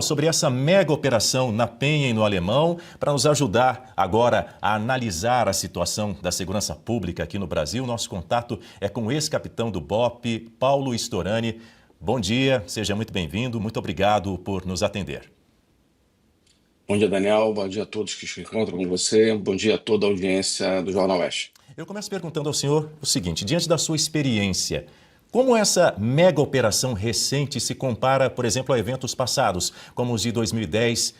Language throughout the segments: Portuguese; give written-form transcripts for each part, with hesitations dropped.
sobre essa mega operação na Penha e no Alemão, para nos ajudar agora a analisar a situação da segurança pública aqui no Brasil. Nosso contato é com o ex-capitão do BOPE, Paulo Storani. Bom dia, seja muito bem-vindo, muito obrigado por nos atender. Bom dia, Daniel. Bom dia a todos que se encontram com você. Bom dia a toda a audiência do Jornal Oeste. Eu começo perguntando ao senhor o seguinte: diante da sua experiência, como essa mega operação recente se compara, por exemplo, a eventos passados, como os de 2010,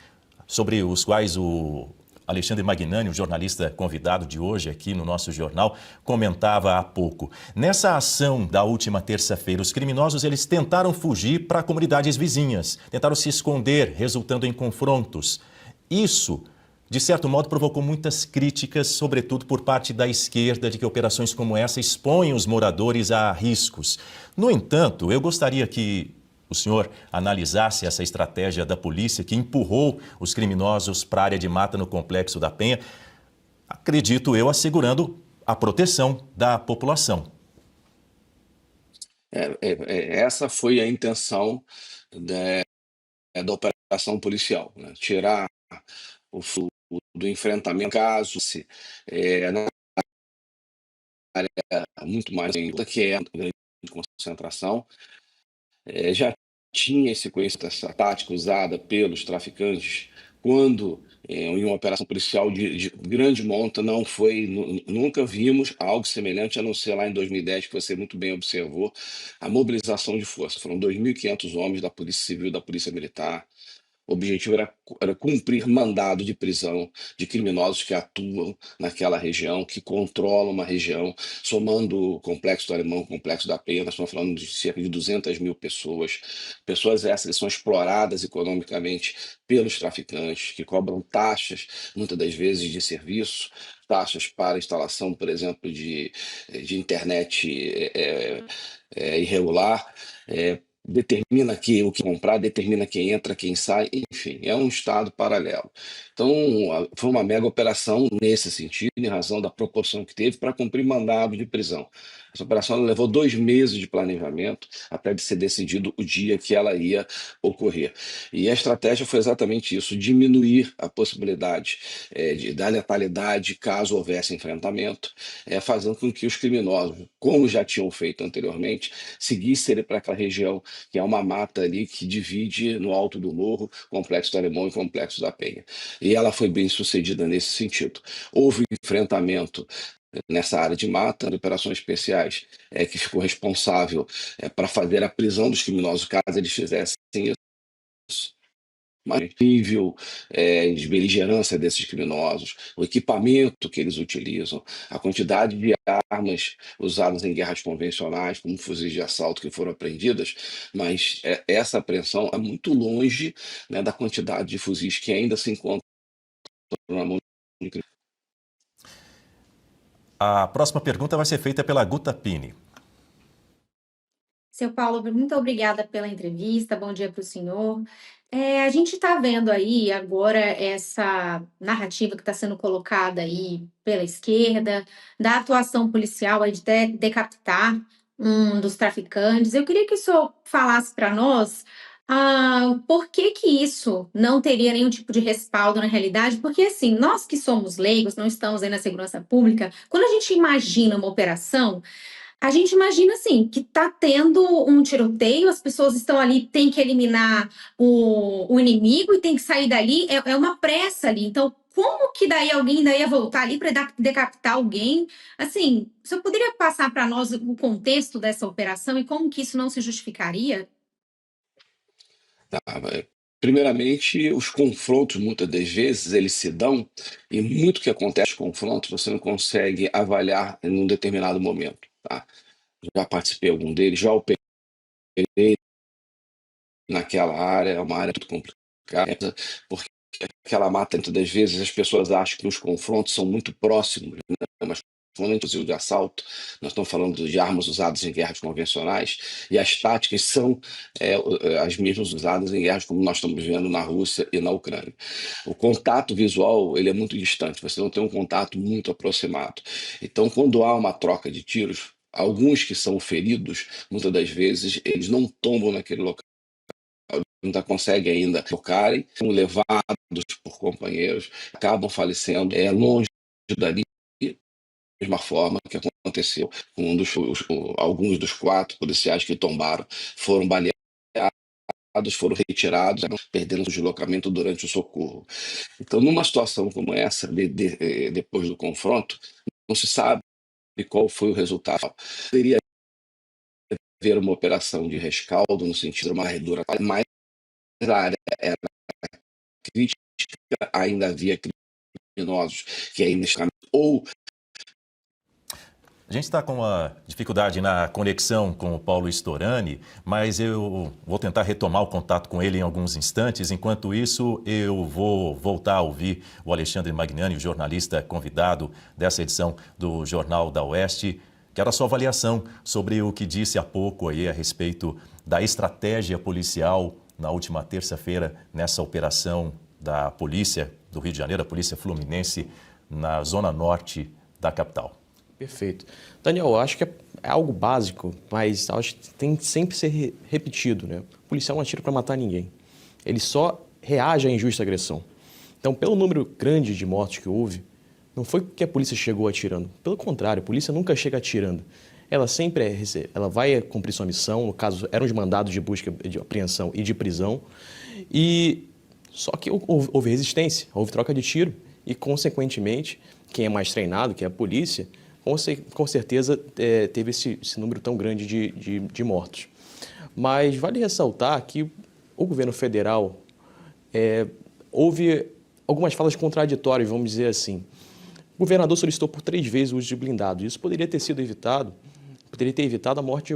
sobre os quais o Alexandre Magnani, o jornalista convidado de hoje aqui no nosso jornal, comentava há pouco. Nessa ação da última terça-feira, os criminosos eles tentaram fugir para comunidades vizinhas, tentaram se esconder, resultando em confrontos. Isso, de certo modo, provocou muitas críticas, sobretudo por parte da esquerda, de que operações como essa expõem os moradores a riscos. No entanto, eu gostaria que o senhor analisasse essa estratégia da polícia que empurrou os criminosos para a área de mata no Complexo da Penha, acredito eu, assegurando a proteção da população. Essa foi a intenção da operação policial, né? Tirar o fogo do enfrentamento, caso se na área muito mais ainda, que é a grande concentração. Já tinha esse conhecimento, essa tática usada pelos traficantes quando, em uma operação policial de grande monta, não foi, nunca vimos algo semelhante, a não ser lá em 2010, que você muito bem observou, a mobilização de força. Foram 2.500 homens da Polícia Civil, da Polícia Militar. O objetivo era cumprir mandado de prisão de criminosos que atuam naquela região, que controlam uma região, somando o Complexo do Alemão, o Complexo da Penha. Nós estamos falando de cerca de 200 mil pessoas, pessoas essas que são exploradas economicamente pelos traficantes, que cobram taxas, muitas das vezes de serviço, taxas para instalação, por exemplo, de internet irregular, determina o que comprar, determina quem entra, quem sai, enfim, é um estado paralelo. Então, foi uma mega operação nesse sentido, em razão da proporção que teve para cumprir mandado de prisão. Essa operação ela levou 2 meses de planejamento até de ser decidido o dia que ela ia ocorrer. E a estratégia foi exatamente isso: diminuir a possibilidade da letalidade caso houvesse enfrentamento, fazendo com que os criminosos, como já tinham feito anteriormente, seguissem para aquela região que é uma mata ali que divide no alto do morro Complexo do Alemão e Complexo da Penha. E ela foi bem sucedida nesse sentido. Houve enfrentamento nessa área de mata, de operações especiais, que ficou responsável para fazer a prisão dos criminosos caso eles fizessem isso. Mas o nível de beligerância desses criminosos, o equipamento que eles utilizam, a quantidade de armas usadas em guerras convencionais, como fuzis de assalto que foram apreendidas, mas essa apreensão é muito longe, né, da quantidade de fuzis que ainda se encontram na mão de criminosos. A próxima pergunta vai ser feita pela Guta Pini. Seu Paulo, muito obrigada pela entrevista. Bom dia para o senhor. A gente está vendo aí agora essa narrativa que está sendo colocada aí pela esquerda, da atuação policial aí de decapitar um dos traficantes. Eu queria que o senhor falasse para nós por que que isso não teria nenhum tipo de respaldo na realidade, porque assim, nós que somos leigos, não estamos aí na segurança pública, quando a gente imagina uma operação, a gente imagina assim, que está tendo um tiroteio, as pessoas estão ali, tem que eliminar o inimigo e tem que sair dali, é uma pressa ali. Então, como que daí alguém daí ia voltar ali para decapitar alguém? Assim, você poderia passar para nós o contexto dessa operação e como que isso não se justificaria? Tá? Primeiramente, os confrontos, muitas das vezes, eles se dão, e muito que acontece nos confrontos, você não consegue avaliar em um determinado momento. Tá? Já participei de algum deles, já operei naquela área, é uma área muito complicada, porque aquela mata, muitas das vezes, as pessoas acham que os confrontos são muito próximos, né? Mas falando inclusive de assalto, nós estamos falando de armas usadas em guerras convencionais, e as táticas são as mesmas usadas em guerras como nós estamos vendo na Rússia e na Ucrânia. O contato visual ele é muito distante, você não tem um contato muito aproximado. Então, quando há uma troca de tiros, alguns que são feridos, muitas das vezes, eles não tombam naquele local. ainda consegue ainda tocarem, são levados por companheiros, acabam falecendo longe dali, da mesma forma que aconteceu com alguns dos 4 policiais que tombaram, foram baleados, foram retirados, perdendo o deslocamento durante o socorro. Então, numa situação como essa, depois do confronto, não se sabe qual foi o resultado. Poderia haver uma operação de rescaldo, no sentido de uma varredura, mas a área era crítica, ainda havia criminosos que ainda estavam ou. A gente está com uma dificuldade na conexão com o Paulo Storani, mas eu vou tentar retomar o contato com ele em alguns instantes. Enquanto isso, eu vou voltar a ouvir o Alexandre Magnani, o jornalista convidado dessa edição do Jornal da Oeste. Quero a sua avaliação sobre o que disse há pouco aí a respeito da estratégia policial na última terça-feira, nessa operação da Polícia do Rio de Janeiro, a Polícia Fluminense, na zona norte da capital. Perfeito. Daniel, eu acho que é algo básico, mas acho que tem que sempre ser repetido, né? O policial não atira para matar ninguém. Ele só reage à injusta agressão. Então, pelo número grande de mortes que houve, não foi que a polícia chegou atirando. Pelo contrário, a polícia nunca chega atirando. Ela sempre ela vai cumprir sua missão, no caso, eram os mandados de busca, de apreensão e de prisão. Só que houve resistência, houve troca de tiro e, consequentemente, quem é mais treinado, que é a polícia, com certeza teve esse número tão grande de mortos. Mas vale ressaltar que o governo federal houve algumas falas contraditórias, vamos dizer assim. O governador solicitou por 3 vezes o uso de blindados. Isso poderia ter sido evitado, poderia ter evitado a morte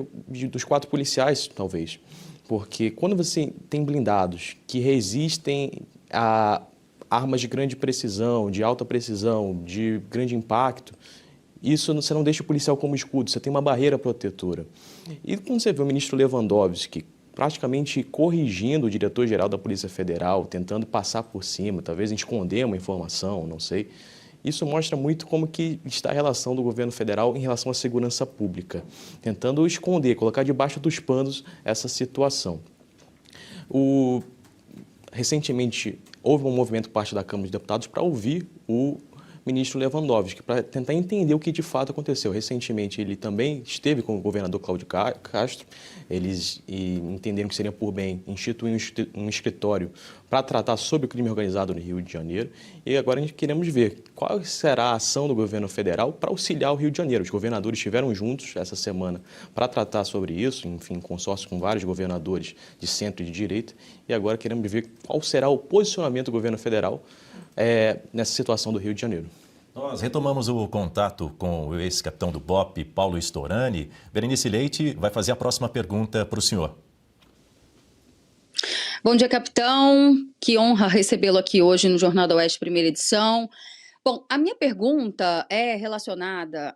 dos 4 policiais, talvez. Porque quando você tem blindados que resistem a armas de grande precisão, de alta precisão, de grande impacto, isso você não deixa o policial como escudo, você tem uma barreira protetora. E quando você vê o ministro Lewandowski praticamente corrigindo o diretor-geral da Polícia Federal, tentando passar por cima, talvez esconder uma informação, não sei, isso mostra muito como que está a relação do governo federal em relação à segurança pública, tentando esconder, colocar debaixo dos panos essa situação. Recentemente, houve um movimento por parte da Câmara dos Deputados para ouvir o ministro Lewandowski, para tentar entender o que de fato aconteceu. Recentemente, ele também esteve com o governador Cláudio Castro, eles entenderam que seria por bem instituir um escritório para tratar sobre o crime organizado no Rio de Janeiro, e agora a gente queremos ver qual será a ação do governo federal para auxiliar o Rio de Janeiro. Os governadores estiveram juntos essa semana para tratar sobre isso, enfim, em consórcio com vários governadores de centro e de direita, e agora queremos ver qual será o posicionamento do governo federal nessa situação do Rio de Janeiro. Nós retomamos o contato com o ex-capitão do BOPE, Paulo Storani. Berenice Leite vai fazer a próxima pergunta para o senhor. Bom dia, capitão. Que honra recebê-lo aqui hoje no Jornal da Oeste, primeira edição. Bom, a minha pergunta é relacionada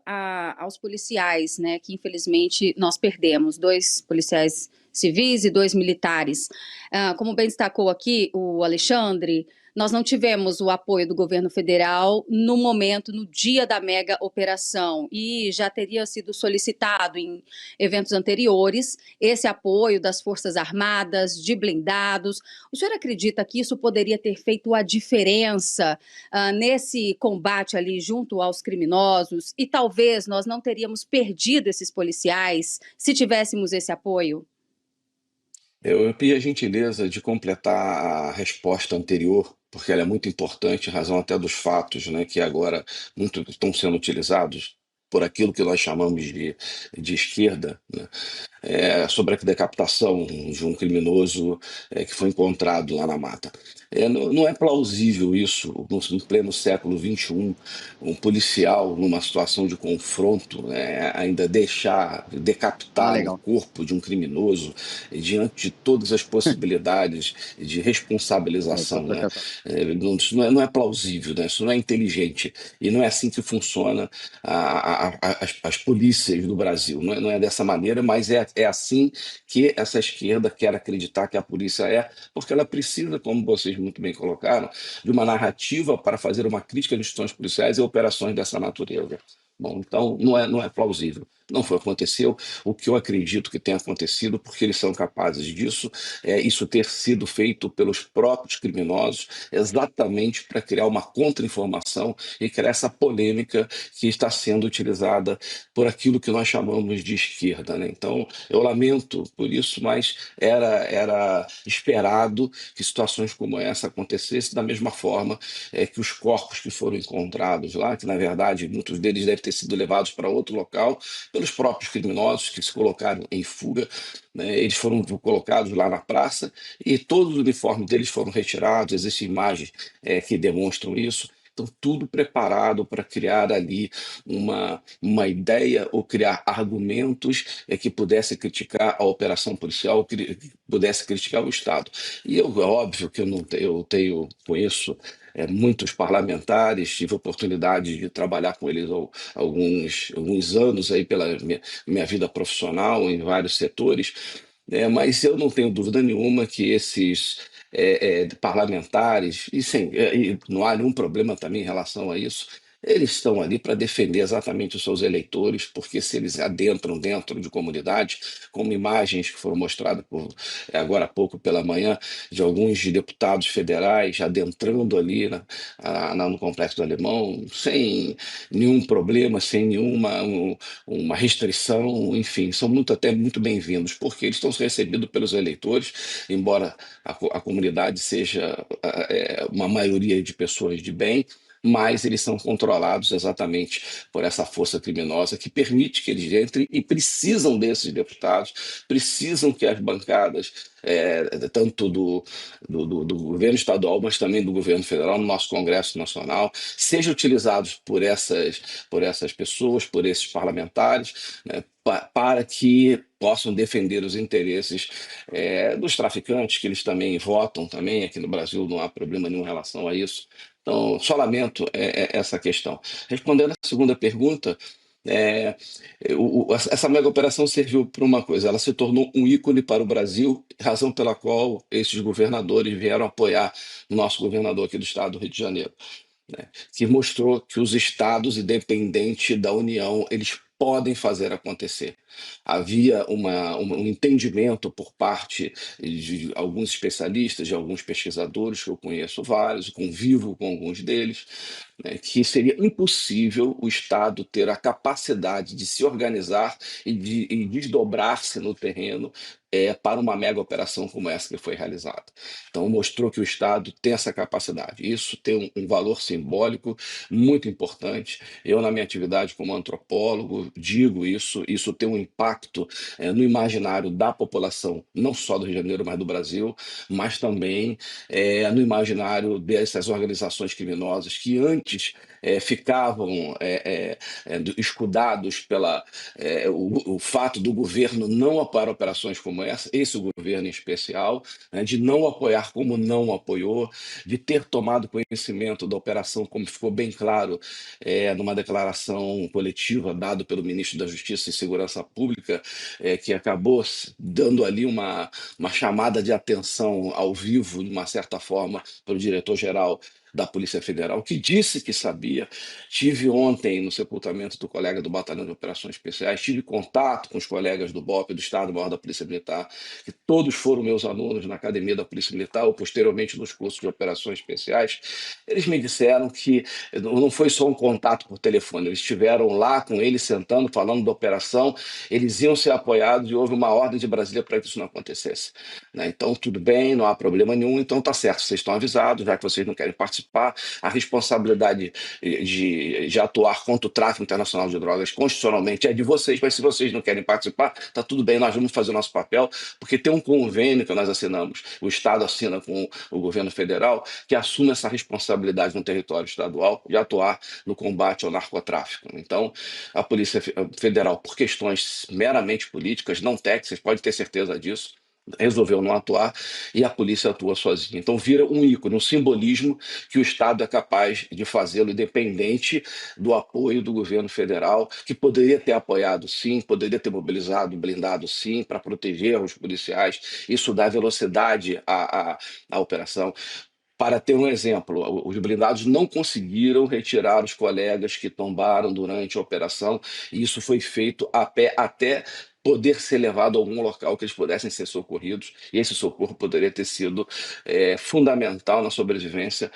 aos policiais, né, que infelizmente nós perdemos, 2 policiais civis e 2 militares. Como bem destacou aqui o Alexandre, nós não tivemos o apoio do governo federal no momento, no dia da mega operação, e já teria sido solicitado em eventos anteriores esse apoio das Forças Armadas, de blindados. O senhor acredita que isso poderia ter feito a diferença nesse combate ali junto aos criminosos, e talvez nós não teríamos perdido esses policiais se tivéssemos esse apoio? Eu pedi a gentileza de completar a resposta anterior, porque ela é muito importante, em razão até dos fatos, né, que agora muito estão sendo utilizados por aquilo que nós chamamos de esquerda, né, sobre a decapitação de um criminoso que foi encontrado lá na mata. Não é plausível isso, no pleno século XXI, um policial, numa situação de confronto, né, ainda decapitar o corpo de um criminoso diante de todas as possibilidades de responsabilização. Né? Isso não é plausível, né? Isso não é inteligente. E não é assim que funciona as polícias do Brasil. Não é dessa maneira, mas é assim que essa esquerda quer acreditar que a polícia porque ela precisa, como vocês muito bem colocaram, de uma narrativa para fazer uma crítica às instituições policiais e operações dessa natureza. Bom, então não é plausível. Não foi, aconteceu o que eu acredito que tenha acontecido, porque eles são capazes disso, isso ter sido feito pelos próprios criminosos, exatamente para criar uma contra-informação e criar essa polêmica que está sendo utilizada por aquilo que nós chamamos de esquerda, né? Então, eu lamento por isso, mas era esperado que situações como essa acontecessem da mesma forma que os corpos que foram encontrados lá, que na verdade muitos deles devem ter sido levados para outro local pelos próprios criminosos que se colocaram em fuga, né? Eles foram colocados lá na praça e todos os uniformes deles foram retirados, existem imagens que demonstram isso. Então, tudo preparado para criar ali uma ideia ou criar argumentos que pudesse criticar a operação policial, que pudesse criticar o Estado. E é óbvio que eu não te- eu tenho, conheço muitos parlamentares, tive oportunidade de trabalhar com eles alguns anos aí pela minha vida profissional em vários setores, mas eu não tenho dúvida nenhuma que esses parlamentares, e não há nenhum problema também em relação a isso, eles estão ali para defender exatamente os seus eleitores, porque se eles adentram dentro de comunidades, como imagens que foram mostradas agora há pouco pela manhã, de alguns deputados federais adentrando ali no Complexo do Alemão, sem nenhum problema, sem nenhuma uma restrição, enfim, são até muito bem-vindos, porque eles estão sendo recebidos pelos eleitores, embora a comunidade seja uma maioria de pessoas de bem, mas eles são controlados exatamente por essa força criminosa que permite que eles entrem e precisam desses deputados, precisam que as bancadas, tanto do governo estadual, mas também do governo federal, no nosso Congresso Nacional, sejam utilizados por essas pessoas, por esses parlamentares, né, para que possam defender os interesses dos traficantes, que eles também votam também, aqui no Brasil não há problema nenhum em relação a isso. Então, só lamento essa questão. Respondendo à segunda pergunta, é, essa mega operação serviu para uma coisa, ela se tornou um ícone para o Brasil, razão pela qual esses governadores vieram apoiar o nosso governador aqui do estado do Rio de Janeiro, né, que mostrou que os estados, independente da União, eles podem fazer acontecer. Havia um entendimento por parte de alguns especialistas, de alguns pesquisadores, que eu conheço vários, convivo com alguns deles, né, que seria impossível o Estado ter a capacidade de se organizar e desdobrar-se no terreno para uma mega operação como essa que foi realizada. Então, mostrou que o Estado tem essa capacidade. Isso tem um valor simbólico muito importante. Eu, na minha atividade como antropólogo, digo isso tem um impacto no imaginário da população, não só do Rio de Janeiro, mas do Brasil, mas também no imaginário dessas organizações criminosas que antes ficavam escudados pela o fato do governo não apoiar operações como essa, esse governo em especial, né, de não apoiar como não apoiou, de ter tomado conhecimento da operação, como ficou bem claro numa declaração coletiva dada pelo ministro da Justiça e Segurança Pública, que acabou dando ali uma chamada de atenção ao vivo, de uma certa forma, para o diretor-geral da Polícia Federal, que disse que sabia. Tive ontem no sepultamento do colega do Batalhão de Operações Especiais, tive contato com os colegas do BOP, do Estado-Maior da Polícia Militar, que todos foram meus alunos na Academia da Polícia Militar, ou posteriormente nos cursos de Operações Especiais. Eles me disseram que não foi só um contato por telefone, eles estiveram lá com eles, sentando, falando da operação, eles iam ser apoiados e houve uma ordem de Brasília para que isso não acontecesse, né? Então, tudo bem, não há problema nenhum, então tá certo, vocês estão avisados, já que vocês não querem participar, a responsabilidade de atuar contra o tráfico internacional de drogas constitucionalmente é de vocês, mas se vocês não querem participar, tá tudo bem, nós vamos fazer o nosso papel, porque tem um convênio que nós assinamos, o Estado assina com o governo federal, que assume essa responsabilidade no território estadual de atuar no combate ao narcotráfico. Então, a Polícia Federal, por questões meramente políticas, não técnicas, vocês podem ter certeza disso, resolveu não atuar e a polícia atua sozinha. Então vira um ícone, um simbolismo que o Estado é capaz de fazê-lo independente do apoio do governo federal, que poderia ter apoiado sim, poderia ter mobilizado, blindado sim, para proteger os policiais. Isso dá velocidade à operação. Para ter um exemplo, os blindados não conseguiram retirar os colegas que tombaram durante a operação, e isso foi feito a pé até poder ser levado a algum local que eles pudessem ser socorridos, e esse socorro poderia ter sido fundamental na sobrevivência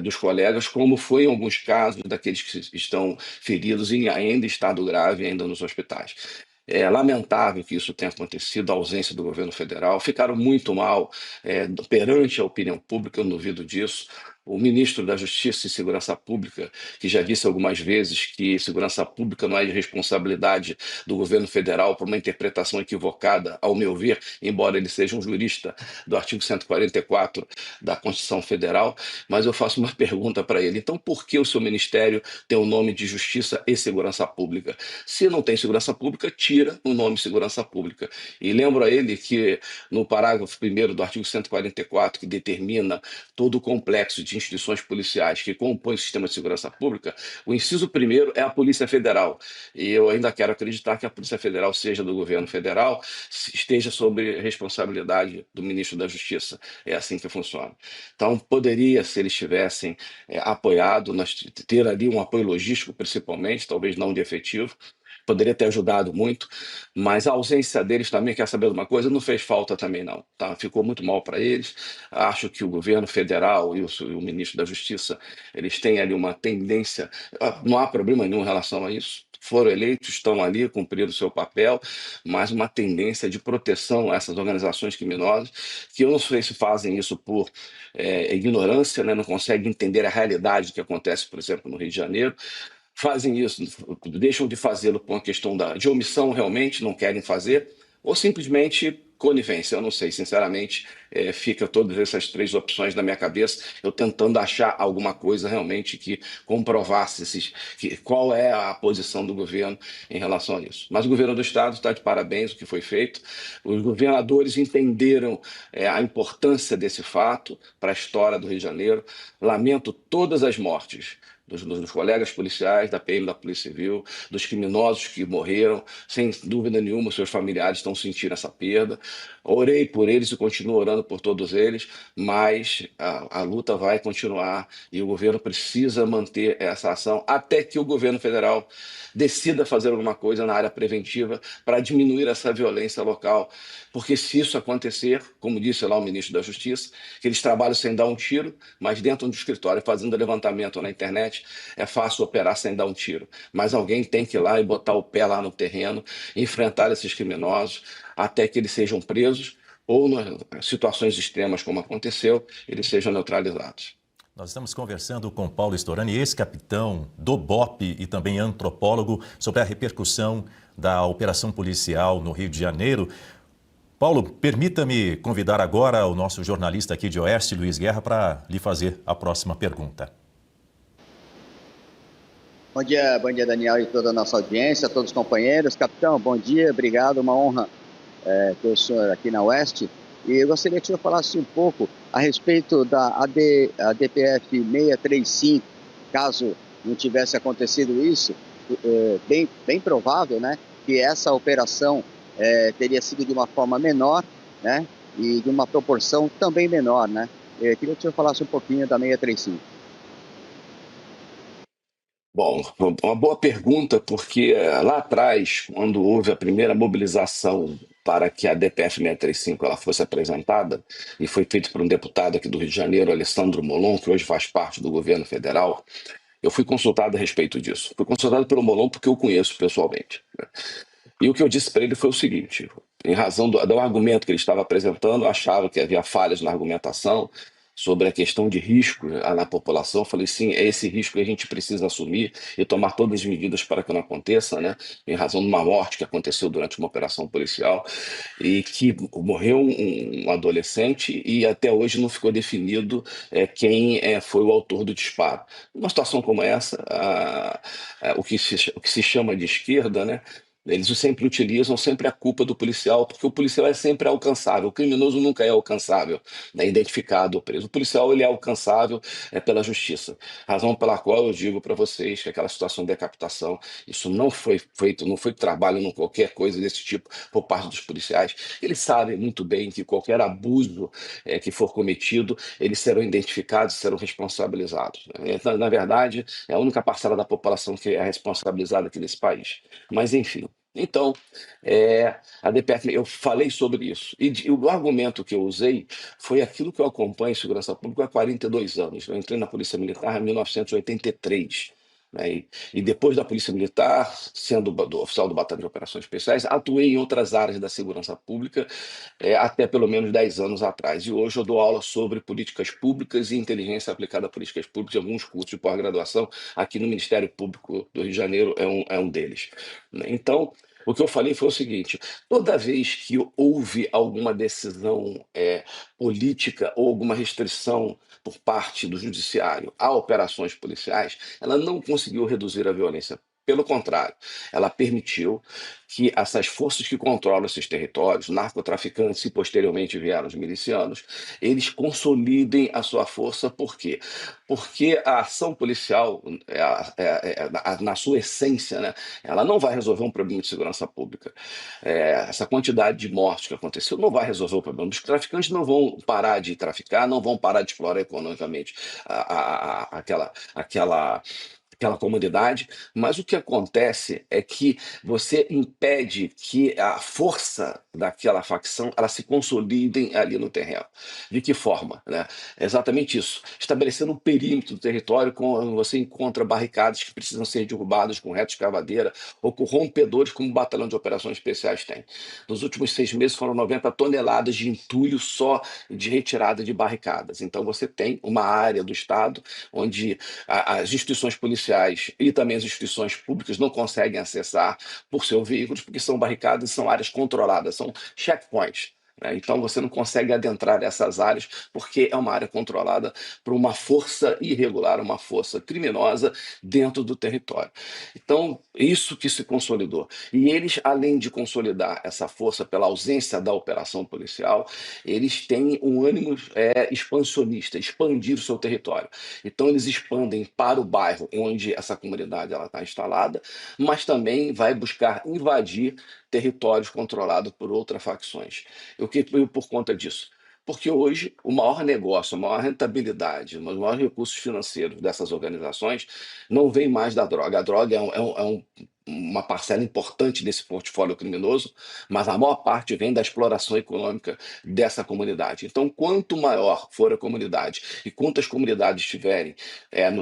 dos colegas, como foi em alguns casos daqueles que estão feridos e ainda em estado grave, ainda nos hospitais. É lamentável que isso tenha acontecido, a ausência do governo federal. Ficaram muito mal perante a opinião pública, eu não duvido disso. O ministro da Justiça e Segurança Pública, que já disse algumas vezes que segurança pública não é de responsabilidade do governo federal por uma interpretação equivocada, ao meu ver, embora ele seja um jurista do artigo 144 da Constituição Federal, mas eu faço uma pergunta para ele. Então, por que o seu ministério tem o nome de Justiça e Segurança Pública? Se não tem segurança pública, tira o nome Segurança Pública. E lembro a ele que no parágrafo 1º do artigo 144, que determina todo o complexo de instituições policiais que compõem o sistema de segurança pública, o inciso 1º é a Polícia Federal. E eu ainda quero acreditar que a Polícia Federal seja do governo federal, esteja sob responsabilidade do ministro da Justiça. É assim que funciona. Então, poderia, se eles tivessem apoiado, ter ali um apoio logístico, principalmente, talvez não de efetivo, poderia ter ajudado muito, mas a ausência deles também, quer saber de uma coisa, não fez falta também não, tá? Ficou muito mal para eles. Acho que o governo federal e o ministro da Justiça, eles têm ali uma tendência, não há problema nenhum em relação a isso, foram eleitos, estão ali, cumpriram o seu papel, mas uma tendência de proteção a essas organizações criminosas, que eu não sei se fazem isso por ignorância, né? Não conseguem entender a realidade que acontece, por exemplo, no Rio de Janeiro, fazem isso, deixam de fazê-lo por uma questão de omissão, realmente não querem fazer, ou simplesmente conivência. Eu não sei, sinceramente, fica todas essas três opções na minha cabeça, eu tentando achar alguma coisa realmente que comprovasse qual é a posição do governo em relação a isso. Mas o governo do Estado está de parabéns, o que foi feito. Os governadores entenderam a importância desse fato para a história do Rio de Janeiro. Lamento todas as mortes dos colegas policiais, da PM, da Polícia Civil, dos criminosos que morreram. Sem dúvida nenhuma, seus familiares estão sentindo essa perda. Orei por eles e continuo orando por todos eles, mas a luta vai continuar e o governo precisa manter essa ação até que o governo federal decida fazer alguma coisa na área preventiva para diminuir essa violência local. Porque se isso acontecer, como disse lá o ministro da Justiça, que eles trabalham sem dar um tiro, mas dentro do escritório, fazendo levantamento na internet, é fácil operar sem dar um tiro. Mas alguém tem que ir lá e botar o pé lá no terreno, enfrentar esses criminosos, até que eles sejam presos, ou em situações extremas, como aconteceu, eles sejam neutralizados. Nós estamos conversando com Paulo Storani, ex-capitão do BOPE e também antropólogo, sobre a repercussão da operação policial no Rio de Janeiro. Paulo, permita-me convidar agora o nosso jornalista aqui de Oeste, Luiz Guerra, para lhe fazer a próxima pergunta. Bom dia, Daniel, e toda a nossa audiência, todos os companheiros. Capitão, bom dia, obrigado, uma honra ter o senhor aqui na Oeste. E eu gostaria que o senhor falasse um pouco a respeito da ADPF 635, caso não tivesse acontecido isso, bem provável, né, que essa operação teria sido de uma forma menor, né, e de uma proporção também menor, né. Eu queria que o senhor falasse um pouquinho da 635. Bom, uma boa pergunta, porque lá atrás, quando houve a primeira mobilização para que a DPF 635 ela fosse apresentada, e foi feito por um deputado aqui do Rio de Janeiro, Alessandro Molon, que hoje faz parte do governo federal, eu fui consultado a respeito disso. Fui consultado pelo Molon porque eu o conheço pessoalmente, né? E o que eu disse para ele foi o seguinte: em razão do argumento que ele estava apresentando, eu achava que havia falhas na argumentação sobre a questão de risco na população. Eu falei, sim, é esse risco que a gente precisa assumir e tomar todas as medidas para que não aconteça, né? Em razão de uma morte que aconteceu durante uma operação policial e que morreu um adolescente e até hoje não ficou definido quem foi o autor do disparo. Numa situação como essa, o que se chama de esquerda, né, Eles sempre utilizam sempre a culpa do policial, porque o policial é sempre alcançável. O criminoso nunca é alcançável, né, identificado ou preso. O policial ele é alcançável pela justiça. Razão pela qual eu digo para vocês que aquela situação de decapitação, isso não foi feito, não foi trabalho, não qualquer coisa desse tipo por parte dos policiais. Eles sabem muito bem que qualquer abuso que for cometido, eles serão identificados e serão responsabilizados, né? Na verdade, é a única parcela da população que é responsabilizada aqui nesse país. Mas, enfim. Então, a DPF, eu falei sobre isso. E o argumento que eu usei foi aquilo que eu acompanho em segurança pública há 42 anos. Eu entrei na Polícia Militar em 1983. Né? E depois da Polícia Militar, sendo oficial do Batalhão de Operações Especiais, atuei em outras áreas da segurança pública até pelo menos 10 anos atrás. E hoje eu dou aula sobre políticas públicas e inteligência aplicada a políticas públicas em alguns cursos de pós-graduação aqui no Ministério Público do Rio de Janeiro, é um deles. Né? Então, o que eu falei foi o seguinte: toda vez que houve alguma decisão política ou alguma restrição por parte do judiciário a operações policiais, ela não conseguiu reduzir a violência. Pelo contrário, ela permitiu que essas forças que controlam esses territórios, narcotraficantes e posteriormente vieram os milicianos, eles consolidem a sua força. Por quê? Porque a ação policial, na sua essência, né, ela não vai resolver um problema de segurança pública. Essa quantidade de mortes que aconteceu não vai resolver o problema. Os traficantes não vão parar de traficar, não vão parar de explorar economicamente aquela comunidade, mas o que acontece é que você impede que a força daquela facção ela se consolidem ali no terreno. De que forma? Né? É exatamente isso. Estabelecendo um perímetro do território, quando você encontra barricadas que precisam ser derrubadas com reta escavadeira ou com rompedores, como o Batalhão de Operações Especiais tem. Nos últimos 6 meses foram 90 toneladas de entulho só de retirada de barricadas. Então você tem uma área do Estado onde as instituições policiais e também as instituições públicas não conseguem acessar por seus veículos, porque são barricadas, são áreas controladas, são checkpoints. Né? Então você não consegue adentrar essas áreas porque é uma área controlada por uma força irregular, uma força criminosa dentro do território. Então, isso que se consolidou. E eles, além de consolidar essa força pela ausência da operação policial, eles têm um ânimo expansionista, expandir o seu território. Então, eles expandem para o bairro onde essa comunidade está instalada, mas também vai buscar invadir territórios controlados por outras facções. O que veio por conta disso? Porque hoje o maior negócio, a maior rentabilidade, os maiores recursos financeiros dessas organizações não vem mais da droga. A droga uma parcela importante desse portfólio criminoso, mas a maior parte vem da exploração econômica dessa comunidade. Então, quanto maior for a comunidade e quantas comunidades estiverem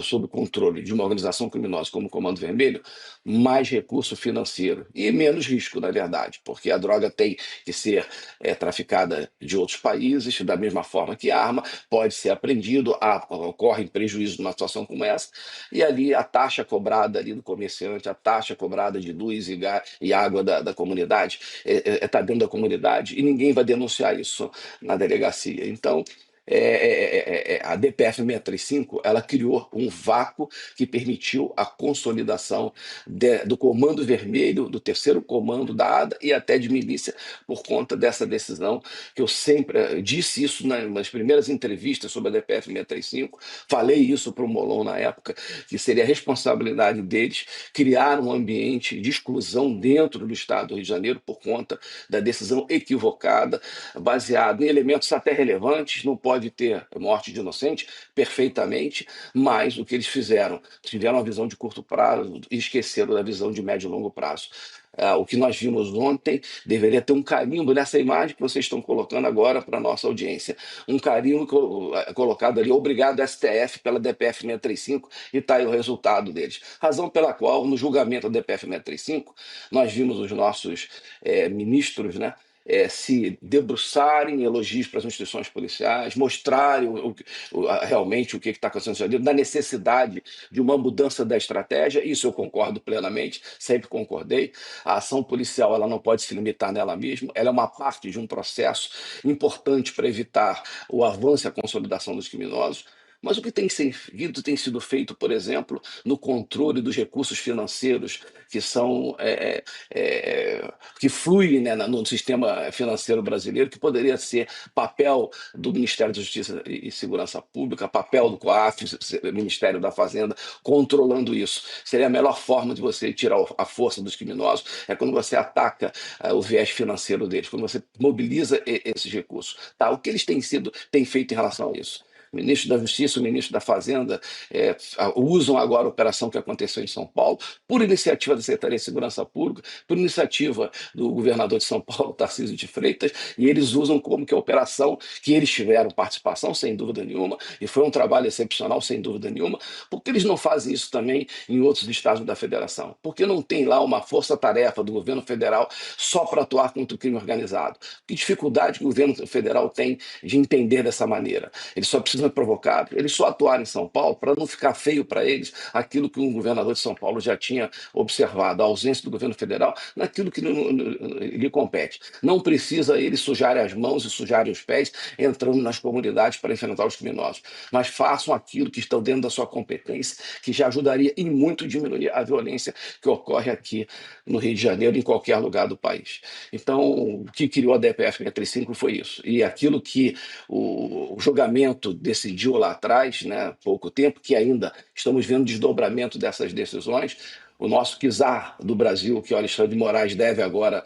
sob controle de uma organização criminosa como o Comando Vermelho, mais recurso financeiro e menos risco, na verdade, porque a droga tem que ser traficada de outros países, da mesma forma que a arma, pode ser apreendido, ocorre prejuízo numa situação como essa, e ali a taxa cobrada ali do comerciante, a taxa cobrada de luz e água da comunidade, está dentro da comunidade, e ninguém vai denunciar isso na delegacia. Então, a DPF 635 ela criou um vácuo que permitiu a consolidação do Comando Vermelho, do terceiro comando da ADA e até de milícia, por conta dessa decisão, que eu sempre disse isso nas primeiras entrevistas sobre a DPF 635, falei isso para o Molon na época, que seria a responsabilidade deles criar um ambiente de exclusão dentro do Estado do Rio de Janeiro por conta da decisão equivocada, baseado em elementos até relevantes. Não pode ter morte de inocente, perfeitamente, mas o que eles fizeram? Tiveram uma visão de curto prazo e esqueceram da visão de médio e longo prazo. O que nós vimos ontem deveria ter um carimbo nessa imagem que vocês estão colocando agora para a nossa audiência. Um carimbo colocado ali, obrigado STF pela DPF 635, e está aí o resultado deles. Razão pela qual, no julgamento da DPF 635, nós vimos os nossos ministros, né, se debruçarem em elogios para as instituições policiais, mostrarem realmente o que está acontecendo, da necessidade de uma mudança da estratégia. Isso eu concordo plenamente, sempre concordei. A ação policial ela não pode se limitar nela mesma, ela é uma parte de um processo importante para evitar o avanço e a consolidação dos criminosos. Mas o que tem sido feito, por exemplo, no controle dos recursos financeiros que são que fluem, né, no sistema financeiro brasileiro, que poderia ser papel do Ministério da Justiça e Segurança Pública, papel do COAF, Ministério da Fazenda, controlando isso. Seria a melhor forma de você tirar a força dos criminosos, é quando você ataca o viés financeiro deles, quando você mobiliza esses recursos. Tá? O que eles têm feito em relação a isso? O ministro da Justiça, o ministro da Fazenda usam agora a operação que aconteceu em São Paulo, por iniciativa da Secretaria de Segurança Pública, por iniciativa do governador de São Paulo, Tarcísio de Freitas, e eles usam como que a operação que eles tiveram participação, sem dúvida nenhuma, e foi um trabalho excepcional, sem dúvida nenhuma. Por que eles não fazem isso também em outros estados da federação? Porque não tem lá uma força-tarefa do governo federal só para atuar contra o crime organizado? Que dificuldade que o governo federal tem de entender dessa maneira? Eles só precisam provocar, eles só atuaram em São Paulo para não ficar feio para eles aquilo que um governador de São Paulo já tinha observado, a ausência do governo federal naquilo que lhe compete. Não precisa eles sujarem as mãos e sujarem os pés entrando nas comunidades para enfrentar os criminosos, mas façam aquilo que estão dentro da sua competência, que já ajudaria em muito diminuir a violência que ocorre aqui no Rio de Janeiro e em qualquer lugar do país. Então, o que criou a DPF 635 foi isso. E aquilo que o julgamento decidiu lá atrás, né, há pouco tempo, que ainda estamos vendo desdobramento dessas decisões. O nosso czar do Brasil, que é o Alexandre de Moraes, deve agora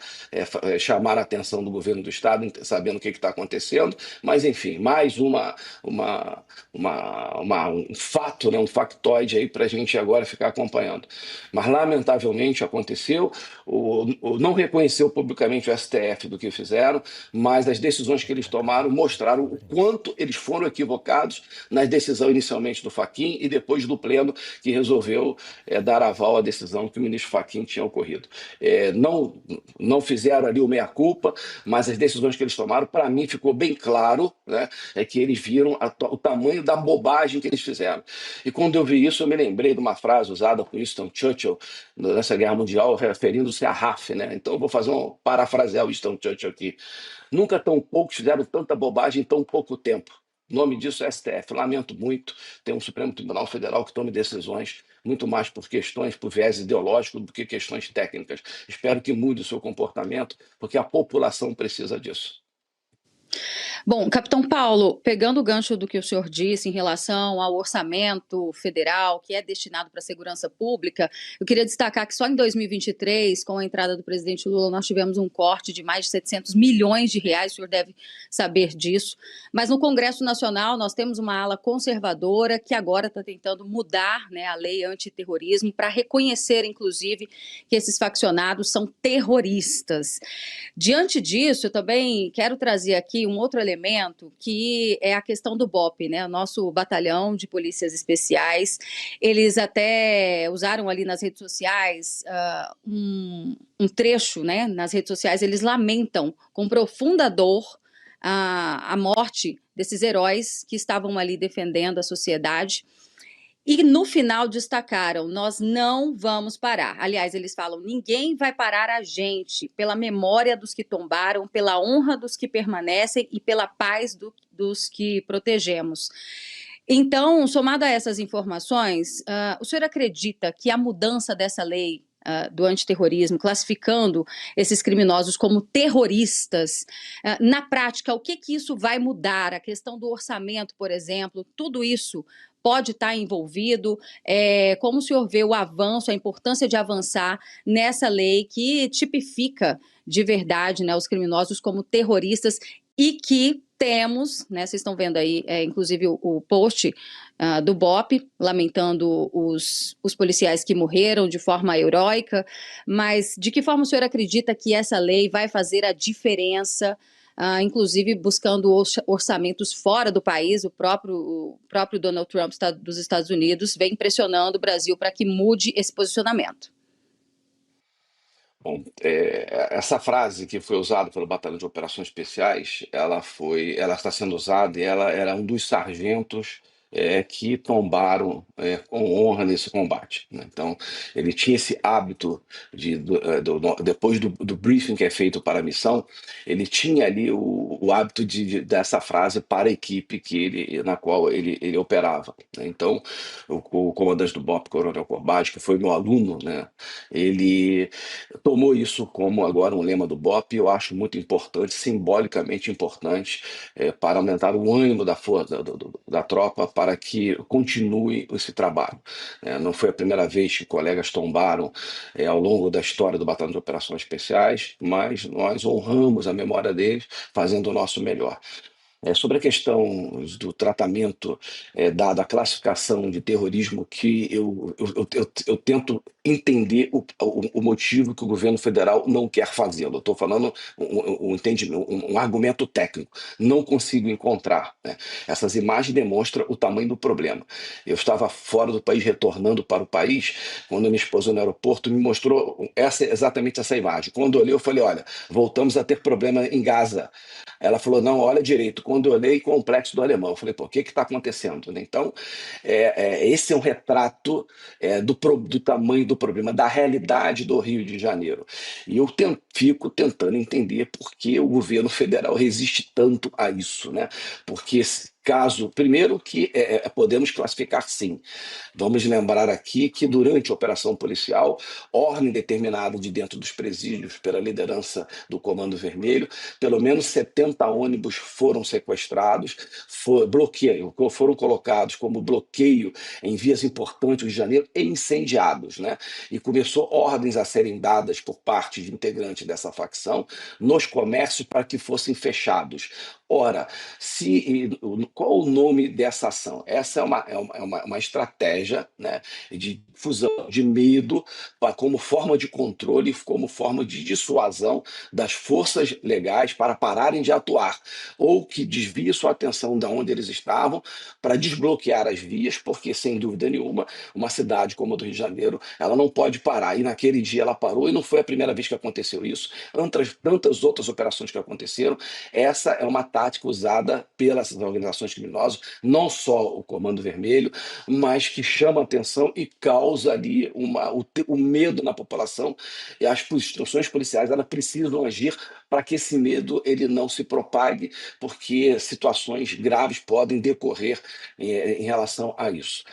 chamar a atenção do governo do Estado, sabendo o que está acontecendo. Mas, enfim, mais um fato, né, um factoide aí para a gente agora ficar acompanhando. Mas, lamentavelmente, aconteceu. Não reconheceu publicamente o STF do que fizeram, mas as decisões que eles tomaram mostraram o quanto eles foram equivocados na decisão inicialmente do Fachin e depois do Pleno, que resolveu dar aval à decisão que o ministro Fachin tinha ocorrido. Não fizeram ali o meia-culpa, mas as decisões que eles tomaram, para mim, ficou bem claro, né, que eles viram o tamanho da bobagem que eles fizeram. E quando eu vi isso, eu me lembrei de uma frase usada por Winston Churchill nessa Guerra Mundial, referindo-se à RAF, né? Então eu vou parafrasear o Winston Churchill aqui. Nunca tão poucos fizeram tanta bobagem em tão pouco tempo. O nome disso é STF. Lamento muito ter um Supremo Tribunal Federal que tome decisões muito mais por viés ideológico do que questões técnicas. Espero que mude o seu comportamento, porque a população precisa disso. Bom, Capitão Paulo, pegando o gancho do que o senhor disse em relação ao orçamento federal que é destinado para a segurança pública, eu queria destacar que só em 2023, com a entrada do presidente Lula, nós tivemos um corte de mais de 700 milhões de reais, o senhor deve saber disso. Mas no Congresso Nacional nós temos uma ala conservadora que agora está tentando mudar, né, a lei antiterrorismo para reconhecer, inclusive, que esses faccionados são terroristas. Diante disso, eu também quero trazer aqui um outro elemento que é a questão do BOP, né? O nosso batalhão de polícias especiais, eles até usaram ali nas redes sociais um trecho, né? Nas redes sociais eles lamentam com profunda dor a morte desses heróis que estavam ali defendendo a sociedade. E no final destacaram, nós não vamos parar. Aliás, eles falam, ninguém vai parar a gente pela memória dos que tombaram, pela honra dos que permanecem e pela paz dos que protegemos. Então, somado a essas informações, o senhor acredita que a mudança dessa lei do antiterrorismo, classificando esses criminosos como terroristas, na prática, o que isso vai mudar? A questão do orçamento, por exemplo, tudo isso pode estar envolvido? Como o senhor vê o avanço, a importância de avançar nessa lei que tipifica de verdade, né, os criminosos como terroristas e que temos, né, vocês estão vendo aí, inclusive o post do BOP, lamentando os policiais que morreram de forma heróica, mas de que forma o senhor acredita que essa lei vai fazer a diferença, inclusive buscando orçamentos fora do país? O próprio Donald Trump dos Estados Unidos vem pressionando o Brasil para que mude esse posicionamento. Bom, essa frase que foi usada pelo Batalhão de Operações Especiais, ela está sendo usada e ela era um dos sargentos que tombaram com honra nesse combate, né? Então, ele tinha esse hábito depois do briefing que é feito para a missão, ele tinha ali o hábito dessa frase para a equipe na qual ele operava, né? Então, o comandante do BOP, Coronel Corbatti, que foi meu aluno, né, ele tomou isso como agora um lema do BOP, e eu acho muito importante, simbolicamente importante, para aumentar o ânimo da força da tropa para que continue esse trabalho. Não foi a primeira vez que colegas tombaram ao longo da história do Batalhão de Operações Especiais, mas nós honramos a memória deles fazendo o nosso melhor. Sobre a questão do tratamento da classificação de terrorismo, que eu tento entender o motivo que o governo federal não quer fazê-lo. Eu estou falando um argumento técnico. Não consigo encontrar, né? Essas imagens demonstram o tamanho do problema. Eu estava fora do país, retornando para o país, quando minha esposa no aeroporto me mostrou exatamente essa imagem. Quando eu olhei, eu falei, olha, voltamos a ter problema em Gaza. Ela falou, não, olha direito. Quando eu olhei, Complexo do Alemão. Eu falei, pô, o que está acontecendo? Então, esse é um retrato do tamanho do problema, da realidade do Rio de Janeiro. E eu fico tentando entender por que o governo federal resiste tanto a isso, né? Porque primeiro que podemos classificar sim. Vamos lembrar aqui que durante a operação policial, ordem determinada de dentro dos presídios pela liderança do Comando Vermelho, pelo menos 70 ônibus foram sequestrados, foram colocados como bloqueio em vias importantes do Rio de Janeiro e incendiados, né? E começou ordens a serem dadas por parte de integrantes dessa facção nos comércios para que fossem fechados. Ora, qual o nome dessa ação? Essa é uma estratégia, né, de difusão de medo como forma de controle, como forma de dissuasão das forças legais para pararem de atuar, ou que desvie sua atenção de onde eles estavam para desbloquear as vias, porque, sem dúvida nenhuma, uma cidade como a do Rio de Janeiro, ela não pode parar. E naquele dia ela parou, e não foi a primeira vez que aconteceu isso. Tantas outras operações que aconteceram, essa é uma tática usada pelas organizações criminosas, não só o Comando Vermelho, mas que chama atenção e causa ali o medo na população. E as instituições policiais elas precisam agir para que esse medo ele não se propague, porque situações graves podem decorrer em relação a isso.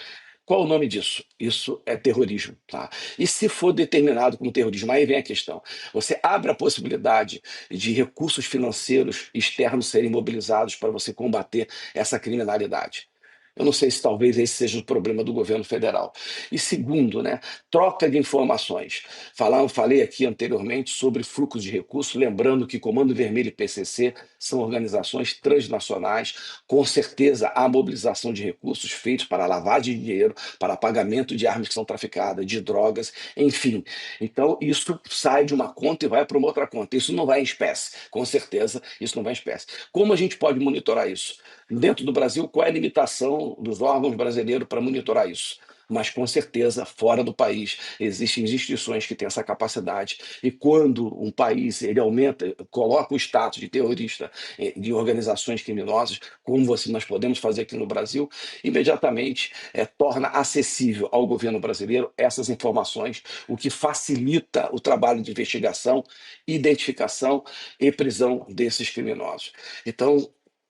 Qual o nome disso? Isso é terrorismo, tá? E se for determinado como terrorismo, aí vem a questão. Você abre a possibilidade de recursos financeiros externos serem mobilizados para você combater essa criminalidade. Eu não sei se talvez esse seja o problema do governo federal. E segundo, né, troca de informações. Falei aqui anteriormente sobre fluxo de recursos, lembrando que Comando Vermelho e PCC são organizações transnacionais. Com certeza há mobilização de recursos feitos para lavagem de dinheiro, para pagamento de armas que são traficadas, de drogas, enfim. Então isso sai de uma conta e vai para uma outra conta. Isso não vai em espécie, com certeza isso não vai em espécie. Como a gente pode monitorar isso? Dentro do Brasil, qual é a limitação dos órgãos brasileiros para monitorar isso? Mas, com certeza, fora do país, existem instituições que têm essa capacidade. E quando um país ele aumenta, coloca o status de terrorista de organizações criminosas, como nós podemos fazer aqui no Brasil, imediatamente torna acessível ao governo brasileiro essas informações, o que facilita o trabalho de investigação, identificação e prisão desses criminosos. Então,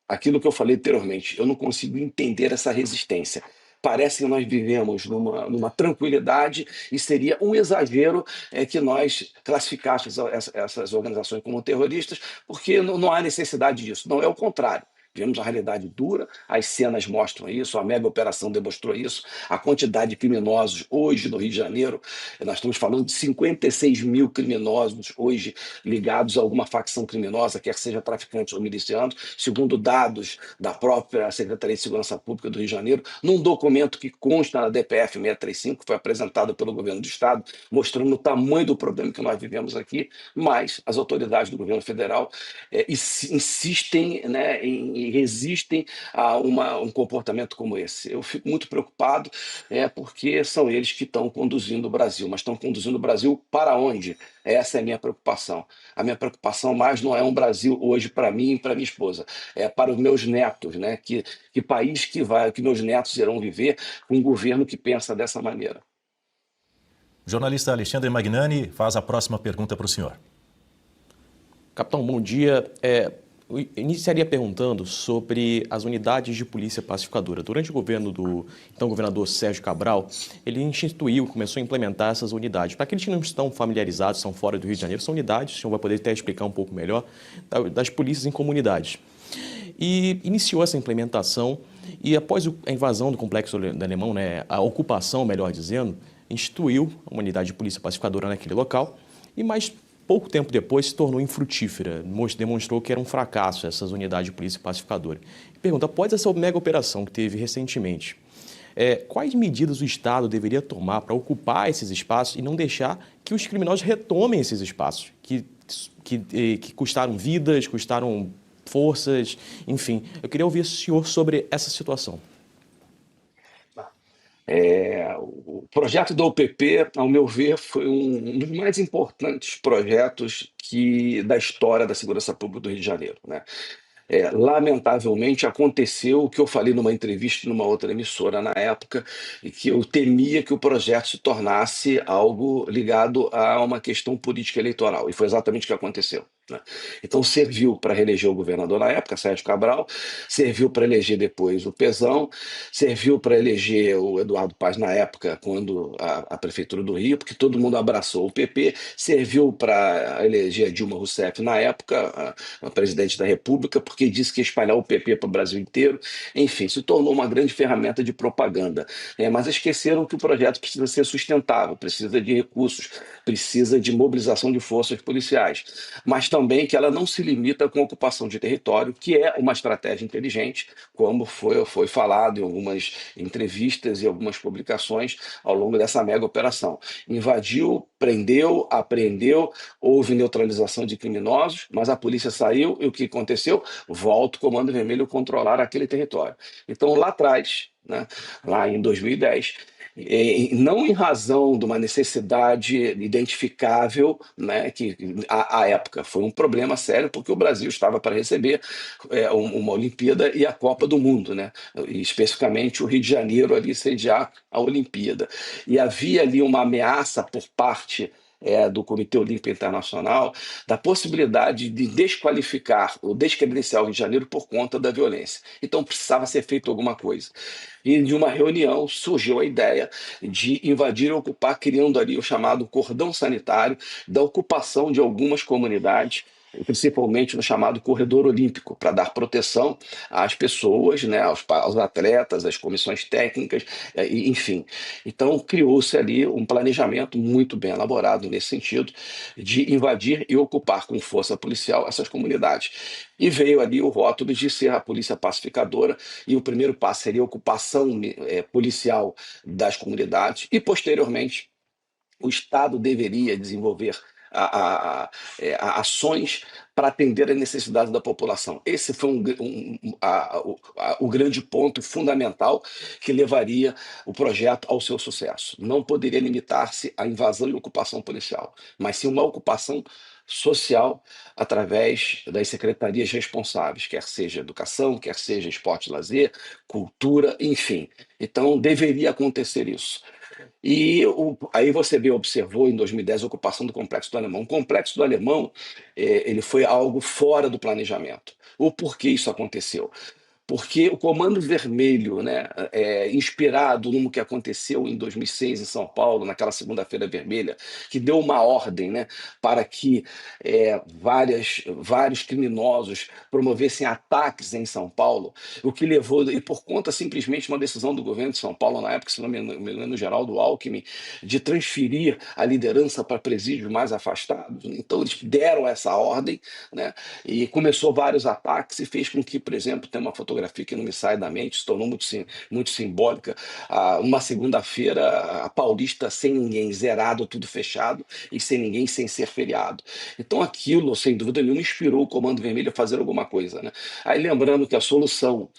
aquilo que eu falei anteriormente, eu não consigo entender essa resistência. Parece que nós vivemos numa tranquilidade e seria um exagero que nós classificássemos essas organizações como terroristas, porque não há necessidade disso. Não, é o contrário. Vivemos uma realidade dura, as cenas mostram isso, a mega operação demonstrou isso, a quantidade de criminosos hoje no Rio de Janeiro, nós estamos falando de 56 mil criminosos hoje ligados a alguma facção criminosa, quer seja traficantes ou milicianos, segundo dados da própria Secretaria de Segurança Pública do Rio de Janeiro, num documento que consta na DPF 635, que foi apresentado pelo governo do Estado, mostrando o tamanho do problema que nós vivemos aqui, mas as autoridades do governo federal insistem, né, em que resistem a um comportamento como esse. Eu fico muito preocupado, porque são eles que estão conduzindo o Brasil, mas estão conduzindo o Brasil para onde? Essa é a minha preocupação. A minha preocupação mais não é um Brasil hoje para mim e para minha esposa, é para os meus netos, né? Que país que meus netos irão viver com um governo que pensa dessa maneira. O jornalista Alexandre Magnani faz a próxima pergunta para o senhor. Capitão, bom dia. Eu iniciaria perguntando sobre as unidades de polícia pacificadora. Durante o governo do então governador Sérgio Cabral, ele começou a implementar essas unidades. Para aqueles que não estão familiarizados, são fora do Rio de Janeiro, são unidades, o senhor vai poder até explicar um pouco melhor, das polícias em comunidades. E iniciou essa implementação e após a invasão do Complexo do Alemão, né, a ocupação, melhor dizendo, instituiu uma unidade de polícia pacificadora naquele local e mais pouco tempo depois se tornou infrutífera, demonstrou que era um fracasso essas unidades de polícia pacificadora. Pergunta, após essa mega operação que teve recentemente, quais medidas o Estado deveria tomar para ocupar esses espaços e não deixar que os criminosos retomem esses espaços, que custaram vidas, custaram forças, enfim. Eu queria ouvir o senhor sobre essa situação. O projeto da UPP, ao meu ver, foi um dos mais importantes projetos da história da segurança pública do Rio de Janeiro, né? Lamentavelmente aconteceu o que eu falei numa entrevista numa outra emissora na época, e que eu temia que o projeto se tornasse algo ligado a uma questão política eleitoral, e foi exatamente o que aconteceu, né? Então serviu para reeleger o governador na época, Sérgio Cabral, serviu para eleger depois o Pezão, serviu para eleger o Eduardo Paes na época, quando a Prefeitura do Rio, porque todo mundo abraçou o PP, serviu para eleger a Dilma Rousseff na época, a presidente da República, porque disse que ia espalhar o PP para o Brasil inteiro. Enfim, se tornou uma grande ferramenta de propaganda. Mas esqueceram que o projeto precisa ser sustentável, precisa de recursos, precisa de mobilização de forças policiais, mas também que ela não se limita com a ocupação de território, que é uma estratégia inteligente, como foi falado em algumas entrevistas e algumas publicações ao longo dessa mega operação. Invadiu, prendeu, apreendeu, houve neutralização de criminosos, mas a polícia saiu e o que aconteceu? Volta o Comando Vermelho controlar aquele território. Então, lá atrás, né, lá em 2010, não em razão de uma necessidade identificável, né, que à época foi um problema sério, porque o Brasil estava para receber uma Olimpíada e a Copa do Mundo, né, e especificamente o Rio de Janeiro ali sediar a Olimpíada. E havia ali uma ameaça por parte do Comitê Olímpico Internacional, da possibilidade de desqualificar ou descredenciar o Rio de Janeiro por conta da violência. Então precisava ser feito alguma coisa. E de uma reunião surgiu a ideia de invadir e ocupar, criando ali o chamado cordão sanitário da ocupação de algumas comunidades, principalmente no chamado corredor olímpico, para dar proteção às pessoas, né, aos atletas, às comissões técnicas, enfim. Então criou-se ali um planejamento muito bem elaborado nesse sentido, de invadir e ocupar com força policial essas comunidades. E veio ali o rótulo de ser a polícia pacificadora, e o primeiro passo seria a ocupação policial das comunidades, e posteriormente o Estado deveria desenvolver ações para atender às necessidades da população. Esse foi o grande ponto fundamental que levaria o projeto ao seu sucesso. Não poderia limitar-se à invasão e ocupação policial, mas sim uma ocupação social através das secretarias responsáveis, quer seja educação, quer seja esporte e lazer, cultura, enfim. Então deveria acontecer isso. E aí você observou em 2010 a ocupação do Complexo do Alemão. O Complexo do Alemão ele foi algo fora do planejamento. O porquê isso aconteceu? Porque o Comando Vermelho, né, inspirado no que aconteceu em 2006 em São Paulo, naquela Segunda-feira Vermelha, que deu uma ordem, né, para que vários criminosos promovessem ataques em São Paulo, o que levou, e por conta simplesmente uma decisão do governo de São Paulo na época, se não me engano, Geraldo Alckmin, de transferir a liderança para presídios mais afastados. Então eles deram essa ordem, né, e começou vários ataques e fez com que, por exemplo, tem uma fotografia fotografia que não me sai da mente, se tornou muito simbólica. Uma segunda-feira, a Paulista sem ninguém, zerado, tudo fechado, e sem ninguém, sem ser feriado. Então aquilo, sem dúvida nenhuma, inspirou o Comando Vermelho a fazer alguma coisa, né? Aí lembrando que a solução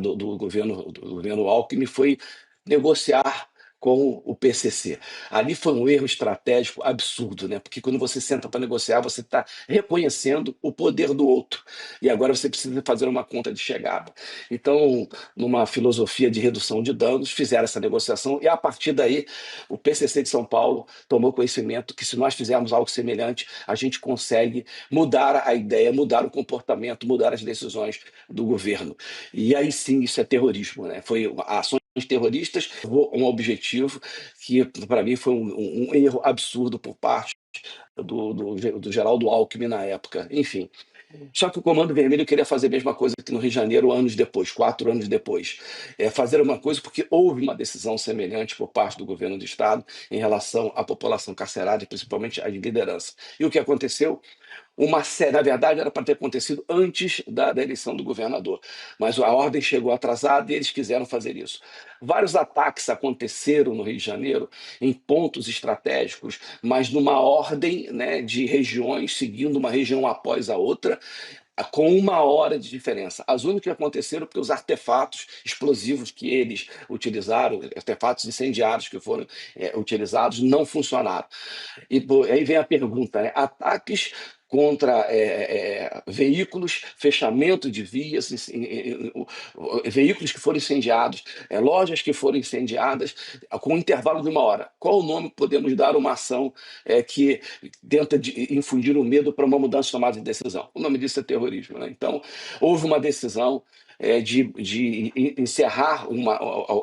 do governo Alckmin foi negociar com o PCC. Ali foi um erro estratégico absurdo, né? Porque quando você senta para negociar, você está reconhecendo o poder do outro. E agora você precisa fazer uma conta de chegada. Então, numa filosofia de redução de danos, fizeram essa negociação e, a partir daí, o PCC de São Paulo tomou conhecimento que, se nós fizermos algo semelhante, a gente consegue mudar a ideia, mudar o comportamento, mudar as decisões do governo. E aí sim, isso é terrorismo, né? Foi ações terroristas, um objetivo que, para mim, foi um erro absurdo por parte do Geraldo Alckmin na época. Enfim. Só que o Comando Vermelho queria fazer a mesma coisa aqui no Rio de Janeiro anos depois, 4 anos depois. Fazer uma coisa porque houve uma decisão semelhante por parte do governo do Estado em relação à população carcerária, principalmente à liderança. E o que aconteceu? Na verdade, era para ter acontecido antes da eleição do governador, mas a ordem chegou atrasada e eles quiseram fazer isso. Vários ataques aconteceram no Rio de Janeiro, em pontos estratégicos, mas numa ordem, né, de regiões, seguindo uma região após a outra, com 1 hora de diferença. As únicas que aconteceram porque os artefatos explosivos que eles utilizaram, artefatos incendiários que foram utilizados, não funcionaram. E aí vem a pergunta, né? Ataques contra veículos, fechamento de vias, veículos que foram incendiados, lojas que foram incendiadas, com um intervalo de 1 hora. Qual o nome podemos dar a uma ação que tenta infundir o medo para uma mudança de tomada de decisão? O nome disso é terrorismo, né? Então, houve uma decisão de encerrar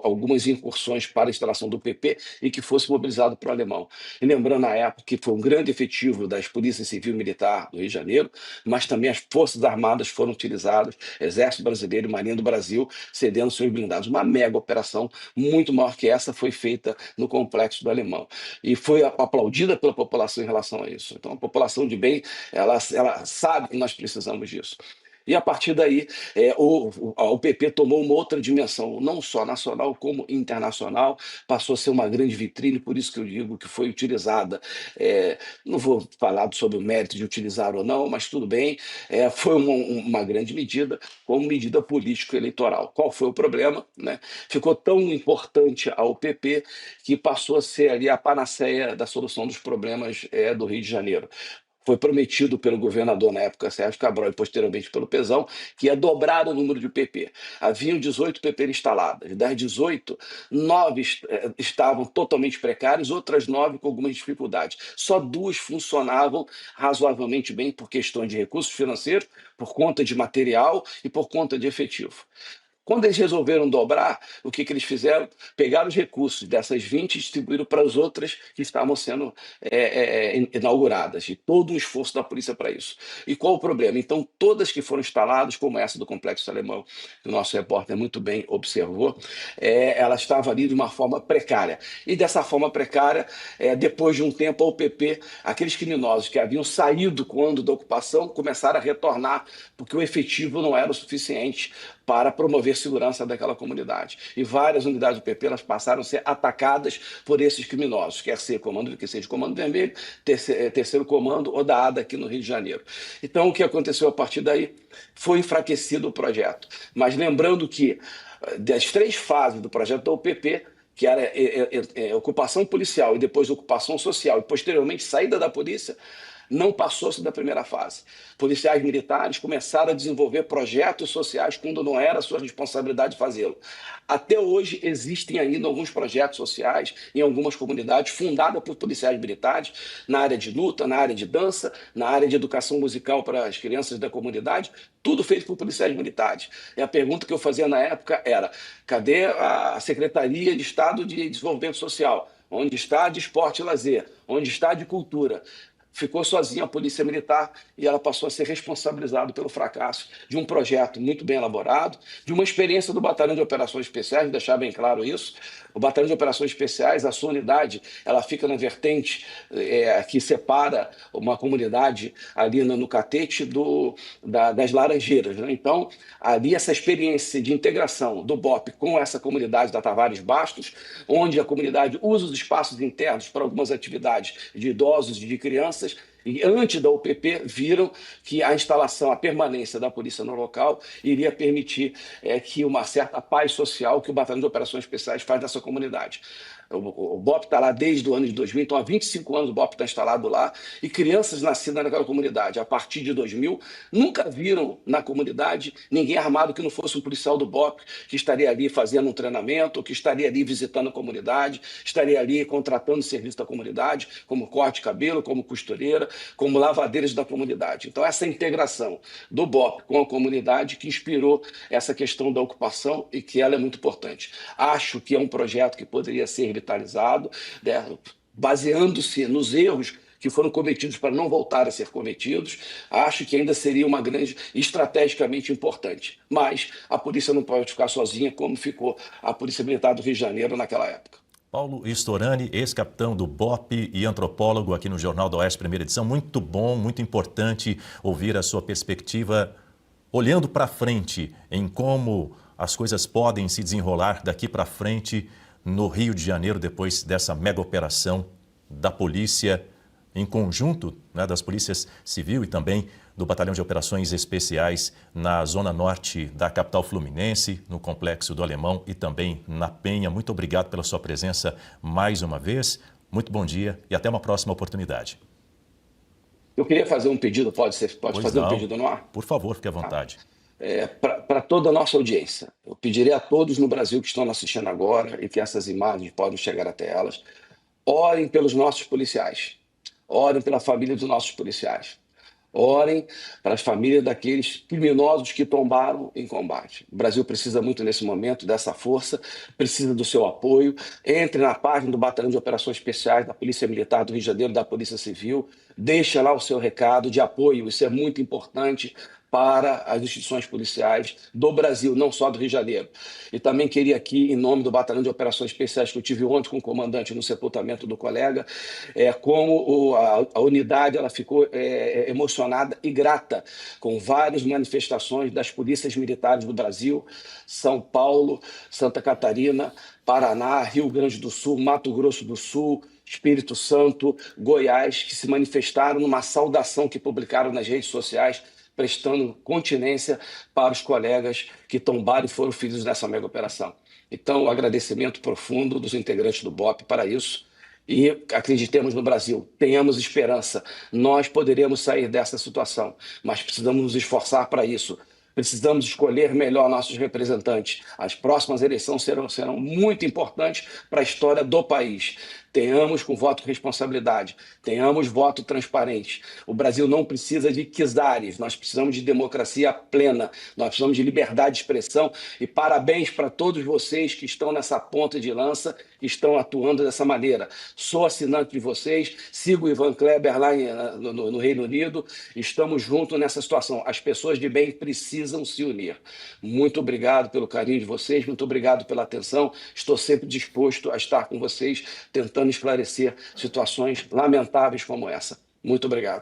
algumas incursões para a instalação do PP e que fosse mobilizado para o alemão. E lembrando, na época, que foi um grande efetivo das polícias civil e militar do Rio de Janeiro, mas também as Forças Armadas foram utilizadas, Exército Brasileiro e Marinha do Brasil, cedendo seus blindados. Uma mega operação, muito maior que essa, foi feita no complexo do Alemão. E foi aplaudida pela população em relação a isso. Então, a população de bem, ela sabe que nós precisamos disso. E, a partir daí, o PP tomou uma outra dimensão, não só nacional como internacional, passou a ser uma grande vitrine, por isso que eu digo que foi utilizada. Não vou falar sobre o mérito de utilizar ou não, mas tudo bem, foi uma grande medida, como medida político-eleitoral. Qual foi o problema, né? Ficou tão importante ao PP que passou a ser ali a panaceia da solução dos problemas do Rio de Janeiro. Foi prometido pelo governador na época, Sérgio Cabral, e posteriormente pelo Pezão, que ia dobrar o número de PP. Haviam 18 PP instaladas. Das 18, 9 estavam totalmente precárias, outras 9 com algumas dificuldades. Só 2 funcionavam razoavelmente bem por questões de recursos financeiros, por conta de material e por conta de efetivo. Quando eles resolveram dobrar, o que eles fizeram? Pegaram os recursos dessas 20 e distribuíram para as outras que estavam sendo inauguradas. E todo o esforço da polícia para isso. E qual o problema? Então, todas que foram instaladas, como essa do Complexo Alemão, que o nosso repórter muito bem observou, ela estava ali de uma forma precária. E dessa forma precária, depois de um tempo, a UPP, aqueles criminosos que haviam saído quando da ocupação, começaram a retornar, porque o efetivo não era o suficiente para promover segurança daquela comunidade. E várias unidades do PP elas passaram a ser atacadas por esses criminosos, quer seja de Comando Vermelho, terceiro comando ou da ADA aqui no Rio de Janeiro. Então, o que aconteceu a partir daí? Foi enfraquecido o projeto. Mas lembrando que das 3 fases do projeto da UPP, que era ocupação policial e depois ocupação social e posteriormente saída da polícia, não passou-se da primeira fase. Policiais militares começaram a desenvolver projetos sociais quando não era sua responsabilidade fazê-lo. Até hoje existem ainda alguns projetos sociais em algumas comunidades fundadas por policiais militares na área de luta, na área de dança, na área de educação musical para as crianças da comunidade, tudo feito por policiais militares. E a pergunta que eu fazia na época era: cadê a Secretaria de Estado de Desenvolvimento Social? Onde está de Esporte e Lazer? Onde está de Cultura? ficou sozinha a Polícia Militar e ela passou a ser responsabilizada pelo fracasso de um projeto muito bem elaborado, de uma experiência do Batalhão de Operações Especiais, vou deixar bem claro isso. O Batalhão de Operações Especiais, a sua unidade, ela fica na vertente que separa uma comunidade ali no catete das Laranjeiras, né? Então, ali essa experiência de integração do BOP com essa comunidade da Tavares Bastos, onde a comunidade usa os espaços internos para algumas atividades de idosos e de crianças, e antes da UPP viram que a instalação, a permanência da polícia no local iria permitir que uma certa paz social que o Batalhão de Operações Especiais faz nessa comunidade. O BOP está lá desde o ano de 2000, então há 25 anos o BOP está instalado lá, e crianças nascidas naquela comunidade, a partir de 2000, nunca viram na comunidade ninguém armado que não fosse um policial do BOP, que estaria ali fazendo um treinamento, que estaria ali visitando a comunidade, estaria ali contratando serviço da comunidade, como corte de cabelo, como costureira, como lavadeiras da comunidade. Então essa integração do BOP com a comunidade que inspirou essa questão da ocupação e que ela é muito importante. Acho que é um projeto que poderia ser revitalizado, né, baseando-se nos erros que foram cometidos para não voltar a ser cometidos. Acho que ainda seria uma grande, estrategicamente importante. Mas a polícia não pode ficar sozinha como ficou a Polícia Militar do Rio de Janeiro naquela época. Paulo Storani, ex-capitão do BOP e antropólogo aqui no Jornal da Oeste, primeira edição. Muito bom, muito importante ouvir a sua perspectiva, olhando para frente em como as coisas podem se desenrolar daqui para frente no Rio de Janeiro, depois dessa mega operação da polícia, em conjunto, né, das polícias civil e também do Batalhão de Operações Especiais na zona norte da capital fluminense, no Complexo do Alemão e também na Penha. Muito obrigado pela sua presença mais uma vez. Muito bom dia e até uma próxima oportunidade. Eu queria fazer um pedido, pode fazer um pedido no ar? Por favor, fique à vontade. Para toda a nossa audiência, eu pedirei a todos no Brasil que estão nos assistindo agora e que essas imagens podem chegar até elas, orem pelos nossos policiais, orem pela família dos nossos policiais, orem para as famílias daqueles criminosos que tombaram em combate. O Brasil precisa muito nesse momento dessa força, precisa do seu apoio. Entre na página do Batalhão de Operações Especiais da Polícia Militar do Rio de Janeiro, da Polícia Civil, deixa lá o seu recado de apoio, isso é muito importante para as instituições policiais do Brasil, não só do Rio de Janeiro. E também queria aqui, em nome do Batalhão de Operações Especiais, que eu tive ontem com o comandante no sepultamento do colega, como a unidade ela ficou emocionada e grata com várias manifestações das polícias militares do Brasil, São Paulo, Santa Catarina, Paraná, Rio Grande do Sul, Mato Grosso do Sul, Espírito Santo, Goiás, que se manifestaram numa saudação que publicaram nas redes sociais, prestando continência para os colegas que tombaram e foram feridos nessa mega operação. Então, um agradecimento profundo dos integrantes do BOP para isso. E acreditemos no Brasil, tenhamos esperança. Nós poderemos sair dessa situação, mas precisamos nos esforçar para isso. Precisamos escolher melhor nossos representantes. As próximas eleições serão muito importantes para a história do país. Tenhamos com voto de responsabilidade, tenhamos voto transparente. O Brasil não precisa de czares, nós precisamos de democracia plena, nós precisamos de liberdade de expressão e parabéns para todos vocês que estão nessa ponta de lança, que estão atuando dessa maneira. Sou assinante de vocês, sigo o Ivan Kleber lá no Reino Unido, estamos juntos nessa situação. As pessoas de bem precisam se unir. Muito obrigado pelo carinho de vocês, muito obrigado pela atenção, estou sempre disposto a estar com vocês, tentando esclarecer situações lamentáveis como essa. Muito obrigado.